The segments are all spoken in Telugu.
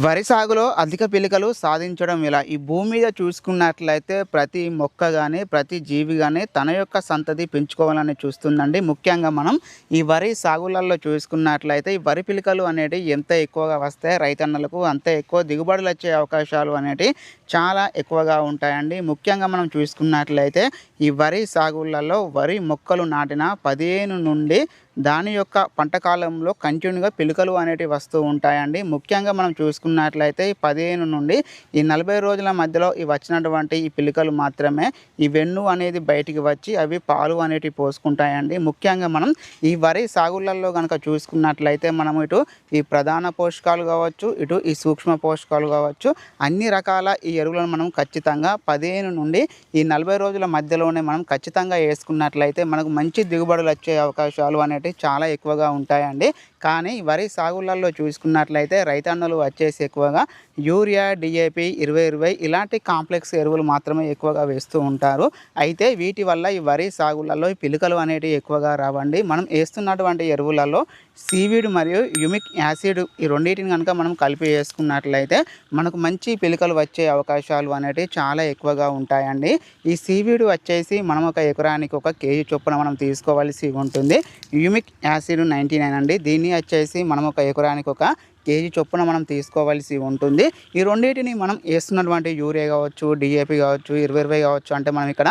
వరి సాగులో అధిక పిలికలు సాధించడం ఎలా? ఈ భూమి మీద చూసుకున్నట్లయితే ప్రతి మొక్క గాని, ప్రతి జీవి గాని తన యొక్క సంతతి పెంచుకోవాలని చూస్తుందండి. ముఖ్యంగా మనం ఈ వరి సాగులలో చూసుకున్నట్లయితే ఈ వరి పిలికలు అనేటివి ఎంత ఎక్కువగా వస్తే రైతన్నలకు అంత ఎక్కువ దిగుబడులొచ్చే అవకాశాలు అనేటివి చాలా ఎక్కువగా ఉంటాయండి. ముఖ్యంగా మనం చూసుకున్నట్లయితే ఈ వరి సాగులలో వరి మొక్కలు నాటిన 15 నుండి దాని యొక్క పంట కాలంలో కంటిన్యూగా పిలుకలు అనేటివి వస్తూ ఉంటాయండి. ముఖ్యంగా మనం చూసుకున్నట్లయితే ఈ 15 నుండి ఈ 40 రోజుల మధ్యలో ఈ వచ్చినటువంటి ఈ పిలుకలు మాత్రమే ఈ వెన్ను అనేది బయటికి వచ్చి అవి పాలు అనేటివి పోసుకుంటాయండి. ముఖ్యంగా మనం ఈ వరి సాగులలో కనుక చూసుకున్నట్లయితే మనం ఇటు ఈ ప్రధాన పోషకాలు కావచ్చు, ఇటు ఈ సూక్ష్మ పోషకాలు కావచ్చు, అన్ని రకాల ఈ ఎరువులను మనం ఖచ్చితంగా 15 నుండి ఈ 40 రోజుల మధ్యలోనే మనం ఖచ్చితంగా వేసుకున్నట్లయితే మనకు మంచి దిగుబడులు వచ్చే అవకాశాలు అనేటివి చాలా ఎక్కువగా ఉంటాయండి. కానీ వరి సాగులలో చూసుకున్నట్లయితే రైతన్నలు వచ్చేసి ఎక్కువగా యూరియా, డిఏపి, 20-20 ఇలాంటి కాంప్లెక్స్ ఎరువులు మాత్రమే ఎక్కువగా వేస్తూ ఉంటారు. అయితే వీటి వల్ల ఈ వరి సాగులలో ఈ పిలుకలు అనేటివి ఎక్కువగా రావండి. మనం వేస్తున్నటువంటి ఎరువులలో సీవీడ్ మరియు యుమిక్ యాసిడ్ ఈ రెండింటిని కనుక మనం కలిపి వేసుకున్నట్లయితే మనకు మంచి పిలుకలు వచ్చే అవకాశాలు అనేటివి చాలా ఎక్కువగా ఉంటాయండి. ఈ సీవీడ్ వచ్చేసి మనం ఒక ఎకరానికి 1 కేజీ చొప్పున మనం తీసుకోవాల్సి ఉంటుంది. యుమిక్ యాసిడ్ 99 అండి. దీన్ని వచ్చేసి మనం ఒక ఎకరానికి 1 కేజీ చొప్పున మనం తీసుకోవాల్సి ఉంటుంది. ఈ రెండింటిని మనం వేస్తున్నటువంటి యూరియా కావచ్చు, డిఏపి కావచ్చు, 20-20 కావచ్చు, అంటే మనం ఇక్కడ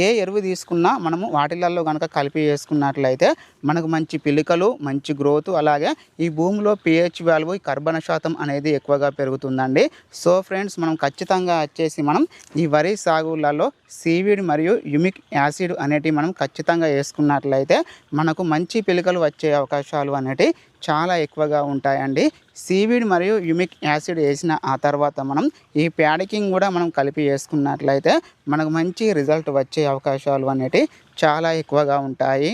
ఏ ఎరువు తీసుకున్నా మనము వాటిలలో కనుక కలిపి వేసుకున్నట్లయితే మనకు మంచి పిలికలు, మంచి గ్రోత్, అలాగే ఈ భూమిలో పిహెచ్ వాల్యూ, ఈ కర్బన శాతం అనేది ఎక్కువగా పెరుగుతుందండి. సో ఫ్రెండ్స్, మనం ఖచ్చితంగా వచ్చేసి మనం ఈ వరి సాగులలో సీవీడ్ మరియు యుమిక్ యాసిడ్ అనేటివి మనం ఖచ్చితంగా వేసుకున్నట్లయితే మనకు మంచి పిలికలు వచ్చే అవకాశాలు అనేటివి చాలా ఎక్కువగా ఉంటాయండి. సీవీడ్ మరియు యుమిక్ యాసిడ్ వేసిన ఆ తర్వాత మనం ఈ ప్యాడికింగ్ కూడా మనం కలిపి వేసుకున్నట్లయితే మనకు మంచి రిజల్ట్ వచ్చే అవకాశాలు అనేటివి చాలా ఎక్కువగా ఉంటాయి.